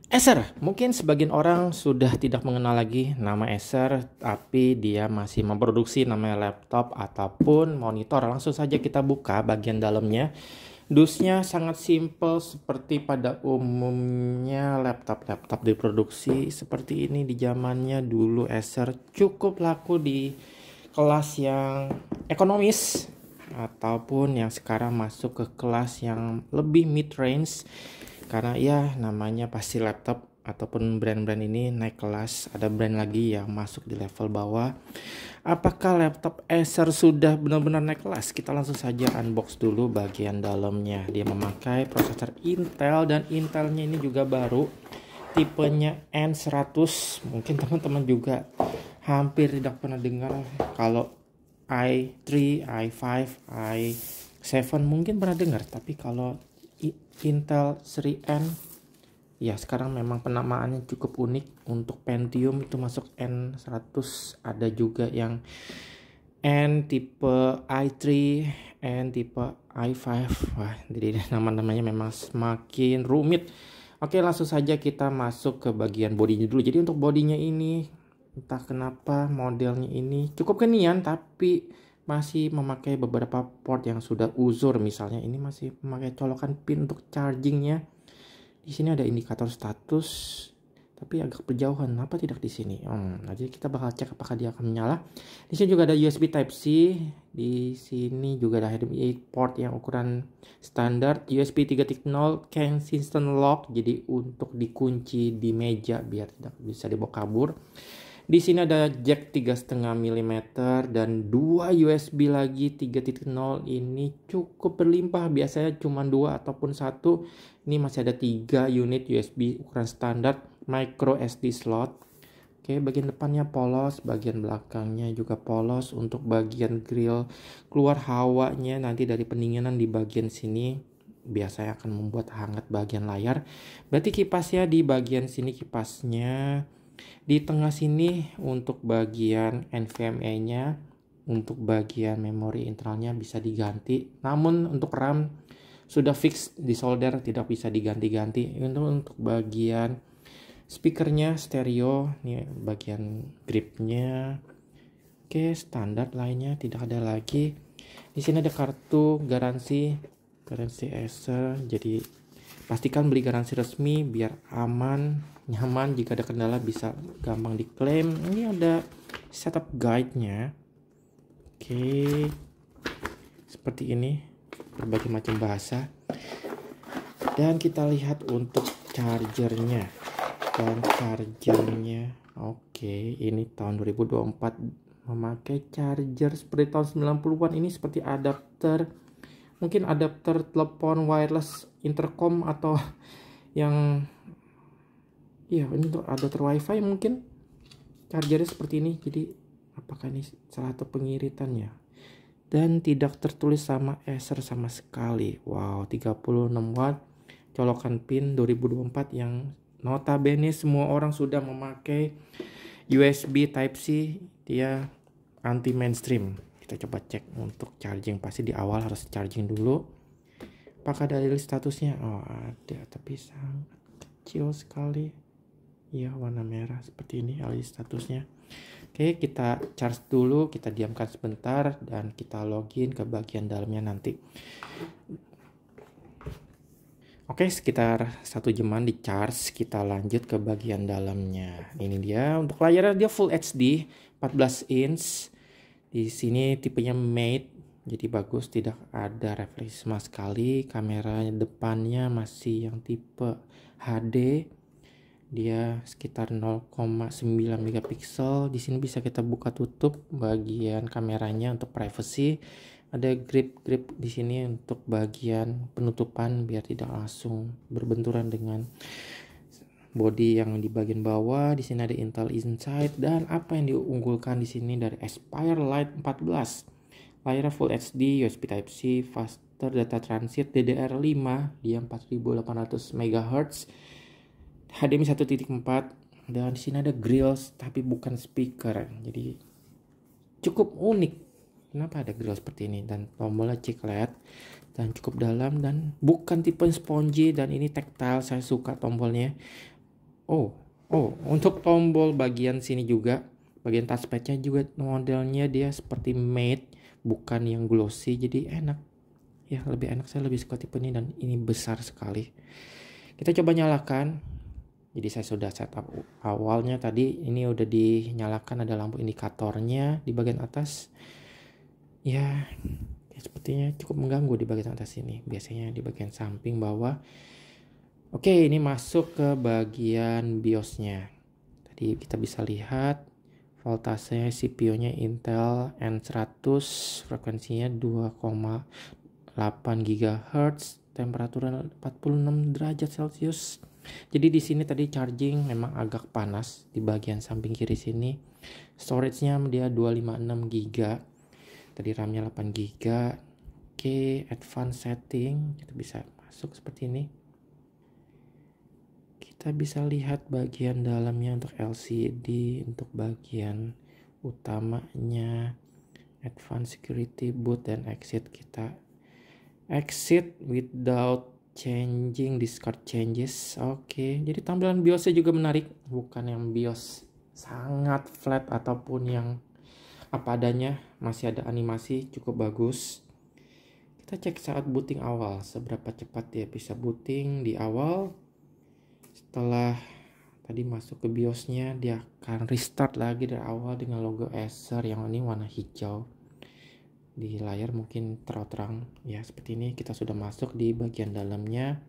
Acer, mungkin sebagian orang sudah tidak mengenal lagi nama Acer, tapi dia masih memproduksi namanya laptop ataupun monitor. Langsung saja kita buka bagian dalamnya. Dus-nya sangat simple seperti pada umumnya laptop-laptop diproduksi seperti ini di zamannya dulu. Acer cukup laku di kelas yang ekonomis ataupun yang sekarang masuk ke kelas yang lebih mid range, karena ya namanya pasti laptop ataupun brand-brand ini naik kelas. Ada brand lagi yang masuk di level bawah. Apakah laptop Acer sudah benar-benar naik kelas? Kita langsung saja unbox dulu bagian dalamnya. Dia memakai prosesor Intel dan Intelnya ini juga baru, tipenya N100. Mungkin teman-teman juga hampir tidak pernah dengar. Kalau i3, i5, i7 mungkin pernah dengar, tapi kalau Intel seri N, ya sekarang memang penamaannya cukup unik. Untuk Pentium itu masuk N100, ada juga yang N tipe i3, N tipe i5. Wah, jadi nama-namanya memang semakin rumit. Oke, langsung saja kita masuk ke bagian bodinya dulu. Jadi untuk bodinya ini, entah kenapa modelnya ini cukup kenian, tapi masih memakai beberapa port yang sudah uzur. Misalnya ini masih memakai colokan pin untuk chargingnya. Di sini ada indikator status, tapi agak berjauhan. Kenapa tidak di sini? Nanti kita bakal cek apakah dia akan menyala. Di sini juga ada USB Type C. Di sini juga ada HDMI port yang ukuran standar. USB 3.0 consistent lock, jadi untuk dikunci di meja biar tidak bisa dibawa kabur. Di sini ada jack 3,5 mm dan 2 USB lagi 3.0. Ini cukup berlimpah, biasanya cuma 2 ataupun 1. Ini masih ada 3 unit USB ukuran standar micro SD slot. Oke, bagian depannya polos, bagian belakangnya juga polos. Untuk bagian grill keluar hawanya nanti dari pendinginan di bagian sini, biasanya akan membuat hangat bagian layar. Berarti kipasnya di bagian sini, kipasnya di tengah sini untuk bagian NVMe-nya. Untuk bagian memori internalnya bisa diganti, namun untuk RAM sudah fix di solder, tidak bisa diganti-ganti. Untuk bagian speakernya stereo, nih bagian gripnya. Oke, standar lainnya tidak ada lagi. Di sini ada kartu garansi Acer. Jadi pastikan beli garansi resmi biar aman, nyaman. Jika ada kendala bisa gampang diklaim. Ini ada setup guide-nya. Oke, seperti ini, berbagai macam bahasa. Dan kita lihat untuk chargernya. Dan chargernya, oke, ini tahun 2024 memakai charger seperti tahun 90-an. Ini seperti adapter, mungkin adapter telepon wireless intercom atau yang, ya ini untuk adapter wifi mungkin. Chargernya seperti ini. Jadi apakah ini salah satu pengiritannya? Dan tidak tertulis sama Acer sama sekali. Wow, 36 watt colokan pin 2024 yang notabene semua orang sudah memakai USB Type C. Dia anti mainstream. Kita coba cek untuk charging. Pasti di awal harus charging dulu. Apakah ada list statusnya? Oh, ada, tapi sangat kecil sekali. Ya, warna merah seperti ini list statusnya. Oke, kita charge dulu, kita diamkan sebentar dan kita login ke bagian dalamnya nanti. Oke, sekitar 1 jaman di charge, kita lanjut ke bagian dalamnya. Ini dia, untuk layarnya dia Full HD 14 inch. Di sini tipenya Mate, jadi bagus, tidak ada refleksi sama sekali. Kamera depannya masih yang tipe HD. Dia sekitar 0,9 megapiksel. Di sini bisa kita buka tutup bagian kameranya untuk privacy. Ada grip di sini untuk bagian penutupan biar tidak langsung berbenturan dengan body yang di bagian bawah. Di sini ada Intel Inside, dan apa yang diunggulkan di sini dari Aspire Lite 14. Layarnya Full HD, USB Type C, faster data transit DDR5, dia 4800 MHz. HDMI 1.4, dan di sini ada grills tapi bukan speaker. Jadi cukup unik. Kenapa ada grill seperti ini? Dan tombolnya chiclet dan cukup dalam dan bukan tipe spongy, dan ini tactile. Saya suka tombolnya. Oh, untuk tombol bagian sini juga, bagian touchpadnya juga modelnya dia seperti matte, bukan yang glossy, jadi enak. Ya, lebih enak, saya lebih suka tipe ini dan ini besar sekali. Kita coba nyalakan. Jadi saya sudah setup awalnya tadi, ini udah dinyalakan, ada lampu indikatornya di bagian atas. Ya, sepertinya cukup mengganggu di bagian atas ini. Biasanya di bagian samping bawah. Oke, ini masuk ke bagian BIOS-nya. Tadi kita bisa lihat voltasenya CPU-nya Intel N100, frekuensinya 2,8 GHz, temperaturnya 46 derajat Celcius. Jadi di sini tadi charging memang agak panas di bagian samping kiri sini. Storage-nya dia 256 GB. Tadi RAM-nya 8 GB. Oke, advanced setting kita bisa masuk seperti ini. Kita bisa lihat bagian dalamnya untuk LCD, untuk bagian utamanya advanced security, boot dan exit. Kita exit without changing discard changes. Oke, jadi tampilan BIOS-nya juga menarik, bukan yang BIOS sangat flat ataupun yang apa adanya, masih ada animasi cukup bagus. Kita cek saat booting awal, seberapa cepat dia bisa booting di awal. Setelah tadi masuk ke BIOS-nya, dia akan restart lagi dari awal dengan logo Acer yang ini warna hijau. Di layar mungkin terang ya, seperti ini. Kita sudah masuk di bagian dalamnya.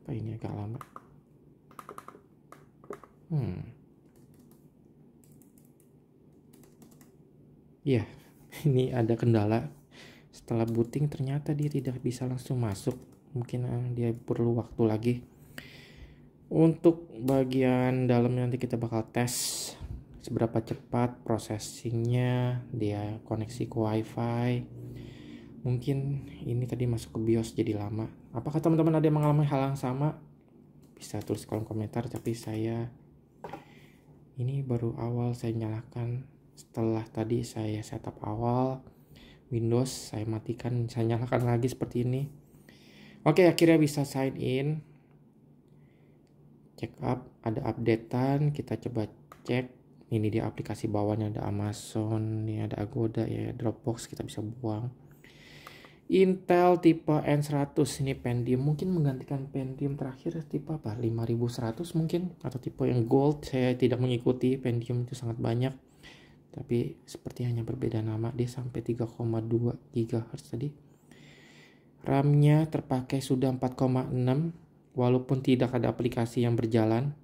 Apa ini agak lama? Ya, ini ada kendala. Setelah booting ternyata dia tidak bisa langsung masuk. Mungkin dia perlu waktu lagi. Untuk bagian dalamnya nanti kita bakal tes seberapa cepat processingnya, dia koneksi ke WiFi. Mungkin ini tadi masuk ke BIOS jadi lama. Apakah teman-teman ada yang mengalami hal yang sama? Bisa tulis kolom komentar. Tapi saya ini baru awal saya nyalakan. Setelah tadi saya setup awal Windows, saya matikan, saya nyalakan lagi seperti ini. Oke, akhirnya bisa sign in. Check up, ada updatean. Kita coba cek. Ini di aplikasi bawahnya ada Amazon, ini ada Agoda ya, Dropbox kita bisa buang. Intel tipe N100 ini Pentium, mungkin menggantikan Pentium terakhir tipe apa? 5100 mungkin, atau tipe yang Gold. Saya tidak mengikuti, Pentium itu sangat banyak. Tapi seperti hanya berbeda nama, dia sampai 3,2 GHz tadi. RAM-nya terpakai sudah 4,6 walaupun tidak ada aplikasi yang berjalan.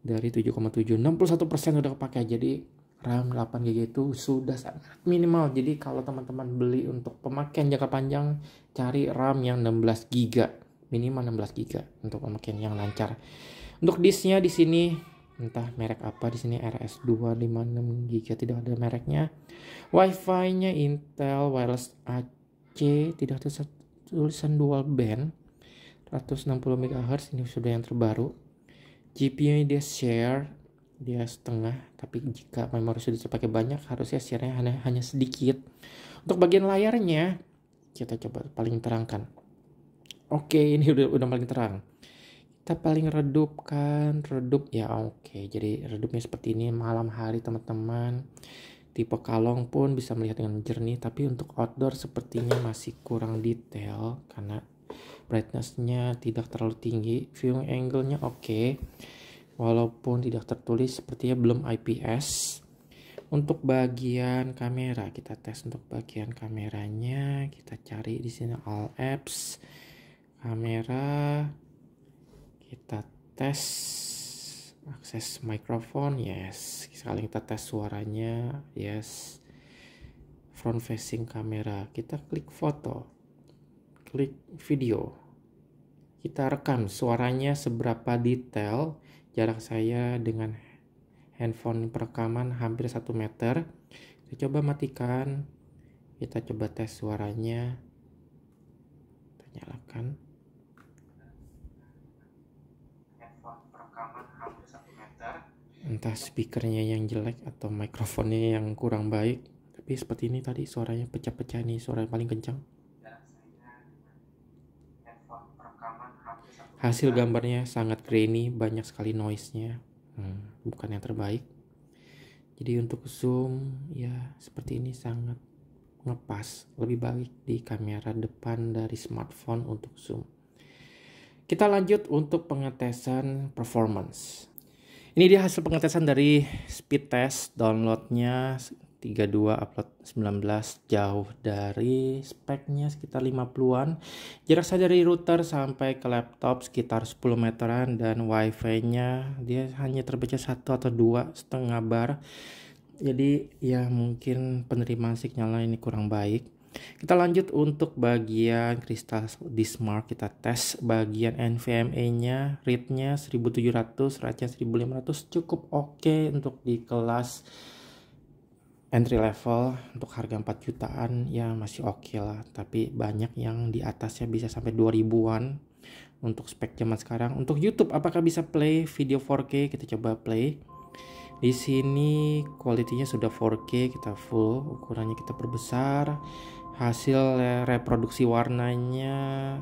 Dari 7,7, 61% udah kepakai. Jadi RAM 8 GB itu sudah sangat minimal. Jadi kalau teman-teman beli untuk pemakaian jangka panjang, cari RAM yang 16 GB, minimal 16 GB untuk pemakaian yang lancar. Untuk disknya di sini entah merek apa, di sini RS256 GB, tidak ada mereknya. Wi-Fi-nya Intel Wireless AC, tidak ada tulisan dual band, 160 MHz, ini sudah yang terbaru. GPU-nya dia share, dia setengah, tapi jika memori sudah terpakai banyak harusnya share-nya hanya sedikit. Untuk bagian layarnya kita coba paling terangkan. Oke, ini udah paling terang. Kita paling redupkan, redup ya. Oke, jadi redupnya seperti ini malam hari teman-teman. Tipe kalong pun bisa melihat dengan jernih, tapi untuk outdoor sepertinya masih kurang detail karena brightness-nya tidak terlalu tinggi. Viewing angle-nya oke. Walaupun tidak tertulis sepertinya belum IPS. Untuk bagian kamera kita tes. Untuk bagian kameranya kita cari di sini all apps. Kamera kita tes akses mikrofon, yes. Sekali kita tes suaranya, yes. Front facing kamera, kita klik foto, klik video, kita rekam suaranya seberapa detail. Jarak saya dengan handphone perekaman hampir 1 meter. Kita coba matikan, kita coba tes suaranya, kita nyalakan. Entah speakernya yang jelek atau mikrofonnya yang kurang baik, tapi seperti ini tadi suaranya pecah-pecah nih, suara yang paling kencang. Hasil gambarnya sangat grainy, banyak sekali noise-nya. Bukan yang terbaik. Jadi untuk zoom ya seperti ini sangat ngepas. Lebih baik di kamera depan dari smartphone untuk zoom. Kita lanjut untuk pengetesan performance. Ini dia hasil pengetesan dari speed test. Downloadnya 32, upload 19, jauh dari speknya sekitar 50-an. Jarak saya dari router sampai ke laptop sekitar 10 meteran, dan wifi-nya dia hanya terbaca 1 atau 2,5 bar. Jadi ya mungkin penerimaan sinyalnya ini kurang baik. Kita lanjut untuk bagian Crystal Dismark. Kita tes bagian NVMe-nya, read-nya 1700, write-nya 1500, cukup oke untuk di kelas entry level. Untuk harga 4 jutaan ya masih oke lah, tapi banyak yang di atasnya bisa sampai 2000-an untuk spek zaman sekarang. Untuk YouTube apakah bisa play video 4K? Kita coba play. Di sini kualitinya sudah 4K, kita full, ukurannya kita perbesar. Hasil reproduksi warnanya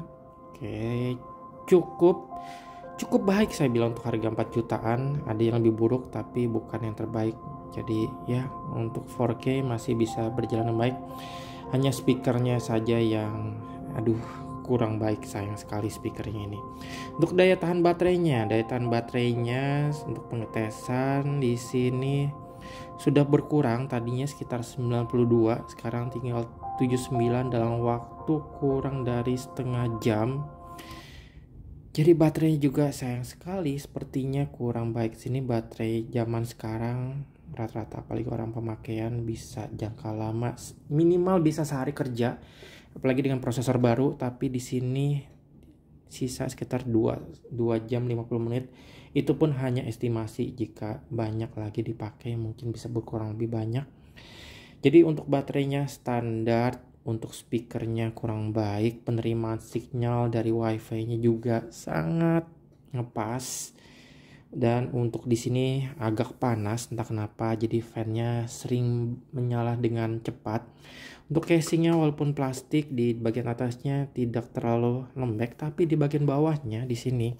oke, cukup baik saya bilang untuk harga 4 jutaan. Ada yang lebih buruk tapi bukan yang terbaik. Jadi ya untuk 4K masih bisa berjalan baik. Hanya speakernya saja yang kurang baik, sayang sekali speakernya ini. Untuk daya tahan baterainya untuk pengetesan di sini sudah berkurang. Tadinya sekitar 92, sekarang tinggal 79 dalam waktu kurang dari setengah jam. Jadi baterainya juga sayang sekali, sepertinya kurang baik. Sini baterai zaman sekarang rata-rata apalagi orang pemakaian bisa jangka lama, minimal bisa sehari kerja, apalagi dengan prosesor baru. Tapi di sini sisa sekitar 2 jam 50 menit. Itu pun hanya estimasi, jika banyak lagi dipakai mungkin bisa berkurang lebih banyak. Jadi untuk baterainya standar, untuk speakernya kurang baik, penerimaan sinyal dari wifi-nya juga sangat ngepas. Dan untuk di sini agak panas entah kenapa, jadi fan-nya sering menyala dengan cepat. Untuk casingnya walaupun plastik, di bagian atasnya tidak terlalu lembek, tapi di bagian bawahnya di sini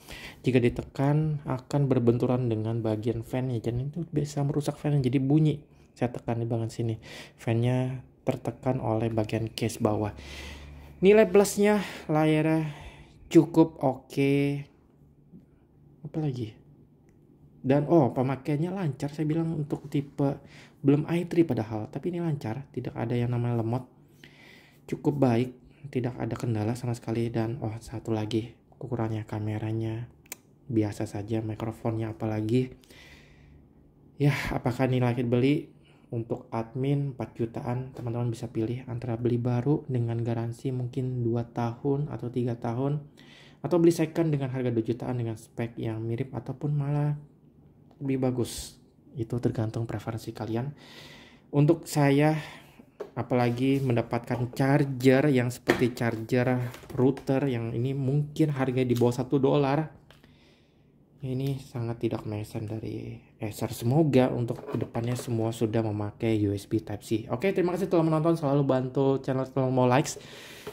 jika ditekan akan berbenturan dengan bagian fan-nya, dan itu bisa merusak fan, jadi bunyi. Saya tekan di bagian sini, fan-nya tertekan oleh bagian case bawah. Nilai plusnya layarnya cukup oke. Apa lagi? Dan pemakaiannya lancar, saya bilang untuk tipe belum i3 padahal, tapi ini lancar, tidak ada yang namanya lemot, cukup baik, tidak ada kendala sama sekali. Dan satu lagi, ukurannya kameranya biasa saja, mikrofonnya apalagi. Ya, apakah ini layak beli? Untuk admin 4 jutaan, teman-teman bisa pilih antara beli baru dengan garansi mungkin 2 tahun atau 3 tahun, atau beli second dengan harga 2 jutaan dengan spek yang mirip ataupun malah lebih bagus. Itu tergantung preferensi kalian. Untuk saya, apalagi mendapatkan charger yang seperti charger router yang ini mungkin harga di bawah $1, ini sangat tidak mesan dari Acer. Semoga untuk kedepannya semua sudah memakai USB Type-C. Oke, terima kasih telah menonton. Selalu bantu channel kalau mau likes,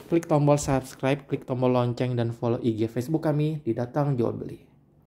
klik tombol subscribe, klik tombol lonceng, dan follow IG Facebook kami di Datang Jual Beli.